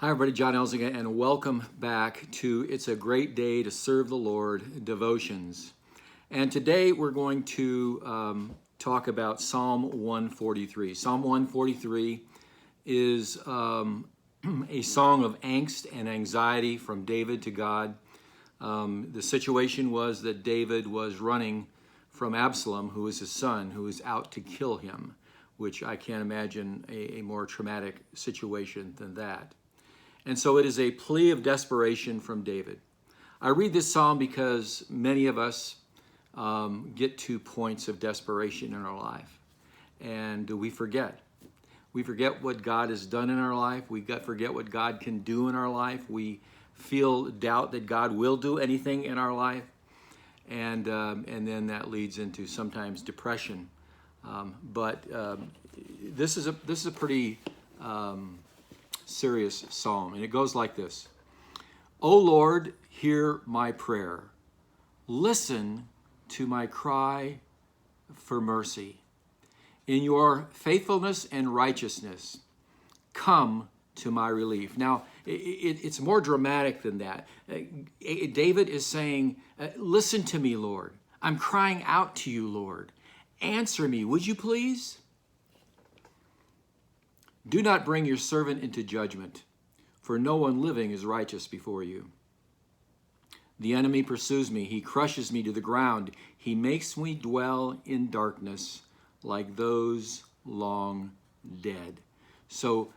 Hi, everybody. John Elzinga, and welcome back to It's a Great Day to Serve the Lord Devotions. And today we're going to talk about Psalm 143. Psalm 143 is a song of angst and anxiety from David to God. The situation was that David was running from Absalom, who was his son, who was out to kill him, which I can't imagine a more traumatic situation than that. And so it is a plea of desperation from David. I read this psalm because many of us get to points of desperation in our life. And we forget. We forget what God has done in our life. We forget what God can do in our life. We feel doubt that God will do anything in our life. And then that leads into sometimes depression. But this is a pretty serious psalm, and it goes like this. O Lord, hear my prayer. Listen to my cry for mercy. In your faithfulness and righteousness, come to my relief. Now, it's more dramatic than that. David is saying, listen to me, Lord. I'm crying out to you, Lord. Answer me, would you please? Do not bring your servant into judgment, for no one living is righteous before you. The enemy pursues me. He crushes me to the ground. He makes me dwell in darkness like those long dead. So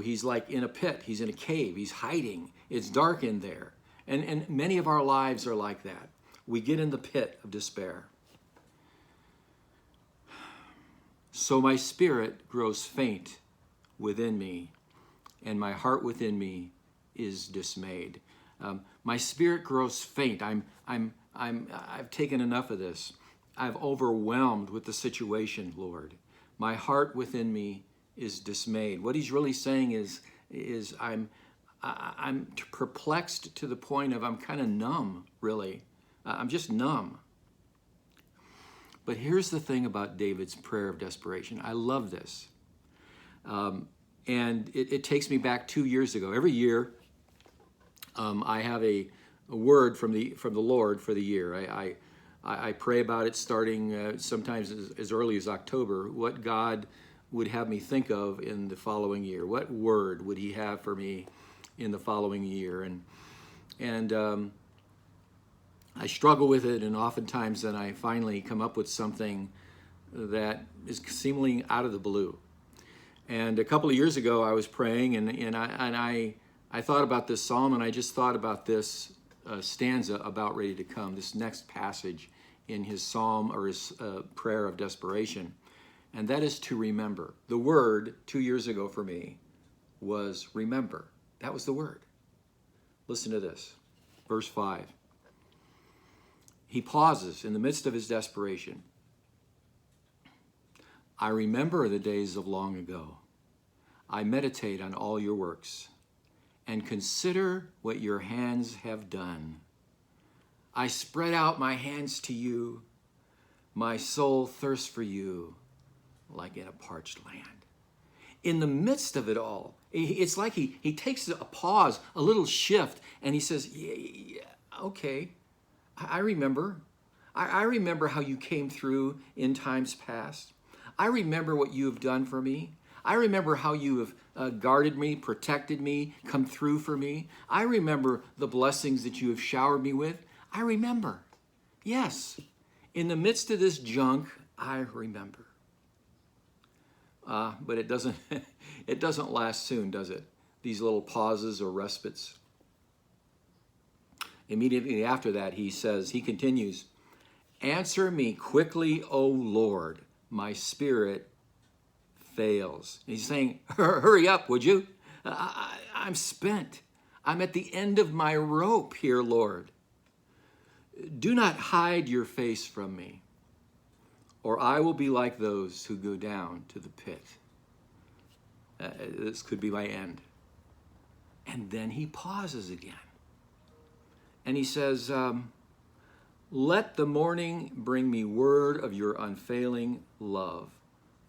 he's like in a pit. He's in a cave. He's hiding. It's dark in there. And many of our lives are like that. We get in the pit of despair. So my spirit grows faint within me, and my heart within me is dismayed. My spirit grows faint. I've taken enough of this. I've overwhelmed with the situation, Lord. My heart within me is dismayed. What he's really saying is I'm perplexed to the point of I'm kind of numb, really. I'm just numb. But here's the thing about David's prayer of desperation. I love this. And it takes me back 2 years ago. Every year, I have a word from the Lord for the year. I pray about it starting sometimes as early as October, what God would have me think of in the following year. What word would he have for me in the following year? And I struggle with it, and oftentimes then I finally come up with something that is seemingly out of the blue. And a couple of years ago, I was praying, and I thought about this psalm, and I just thought about this stanza about ready to come, this next passage in his psalm or his prayer of desperation, and that is to remember. The word 2 years ago for me was remember. That was the word. Listen to this, verse 5. He pauses in the midst of his desperation. I remember the days of long ago. I meditate on all your works and consider what your hands have done. I spread out my hands to you. My soul thirsts for you like in a parched land. In the midst of it all, it's like he takes a pause, a little shift, and he says, yeah, okay, I remember. I remember how you came through in times past. I remember what you have done for me. I remember how you have guarded me, protected me, come through for me. I remember the blessings that you have showered me with. I remember. Yes, in the midst of this junk, I remember. But it doesn't it doesn't last soon, does it? These little pauses or respites. Immediately after that, he continues, answer me quickly, O Lord. My spirit fails. He's saying, hurry up, would you? I'm spent. I'm at the end of my rope here, Lord. Do not hide your face from me, or I will be like those who go down to the pit. This could be my end. And then he pauses again. And he says, let the morning bring me word of your unfailing love,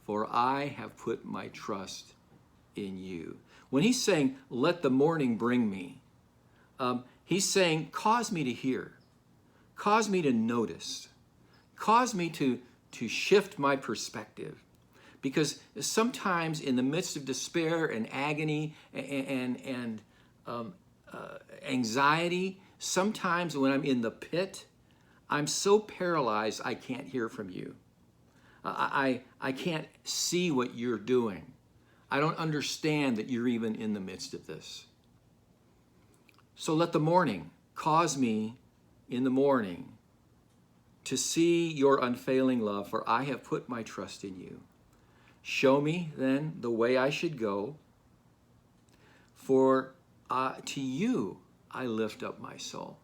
for I have put my trust in you. When he's saying, let the morning bring me, he's saying, cause me to hear, cause me to notice, cause me to shift my perspective. Because sometimes in the midst of despair and agony and anxiety, sometimes when I'm in the pit, I'm so paralyzed I can't hear from you. I can't see what you're doing. I don't understand that you're even in the midst of this. So let the morning cause me in the morning to see your unfailing love, for I have put my trust in you. Show me then the way I should go, for to you I lift up my soul.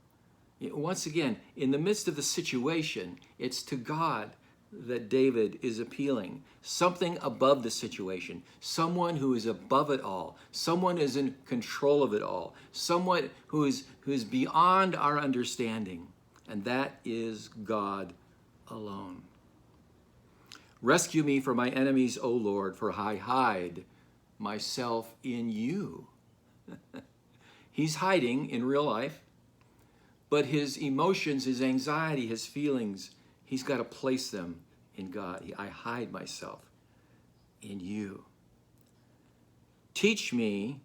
Once again, in the midst of the situation, it's to God that David is appealing. Something above the situation, someone who is above it all, someone who is in control of it all, someone who is beyond our understanding, and that is God alone. Rescue me from my enemies, O Lord, for I hide myself in you. He's hiding in real life, but his emotions, his anxiety, his feelings, he's got to place them in God. I hide myself in you. Teach me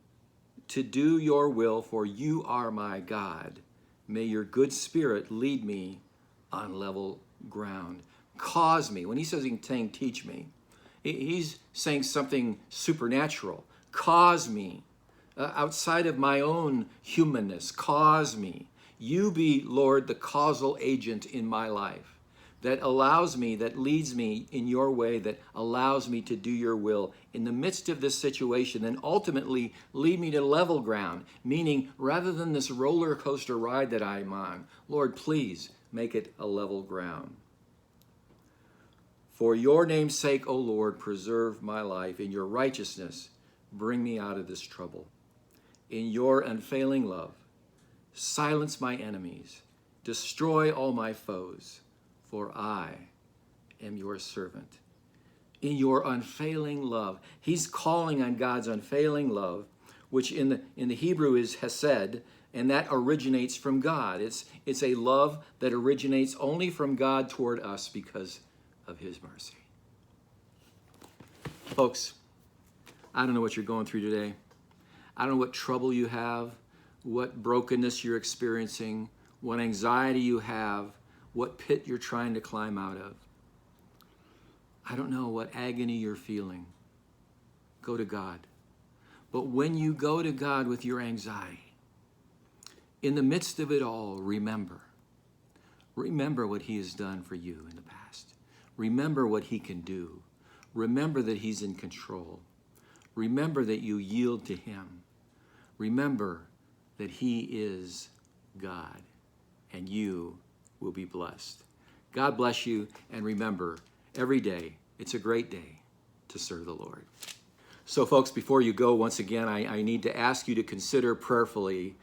to do your will, for you are my God. May your good spirit lead me on level ground. Cause me. When he says he's saying teach me, he's saying something supernatural. Cause me. Outside of my own humanness, cause me. You be, Lord, the causal agent in my life that allows me, that leads me in your way, that allows me to do your will in the midst of this situation, and ultimately lead me to level ground, meaning rather than this roller coaster ride that I'm on, Lord, please make it a level ground. For your name's sake, O Lord, preserve my life. In your righteousness, bring me out of this trouble. In your unfailing love, silence my enemies. Destroy all my foes, for I am your servant. In your unfailing love. He's calling on God's unfailing love, which in the Hebrew is hesed, and that originates from God. It's a love that originates only from God toward us because of his mercy. Folks, I don't know what you're going through today. I don't know what trouble you have, what brokenness you're experiencing, what anxiety you have, what pit you're trying to climb out of. I don't know what agony you're feeling. Go to God. But when you go to God with your anxiety, in the midst of it all, remember what he has done for you in the past. Remember what he can do. Remember that he's in control. Remember that you yield to him. Remember that he is God, and you will be blessed. God bless you, and remember, every day, it's a great day to serve the Lord. So folks, before you go, once again, I need to ask you to consider prayerfully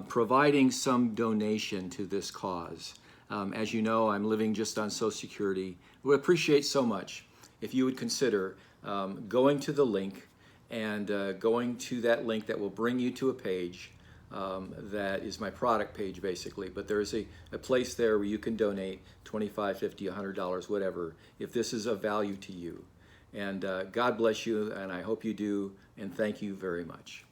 providing some donation to this cause. As you know, I'm living just on Social Security. We appreciate so much if you would consider going to the link and going to that link that will bring you to a page that is my product page, basically. But there's a place there where you can donate $25, $50, $100, whatever, if this is of value to you. And God bless you, and I hope you do, and thank you very much.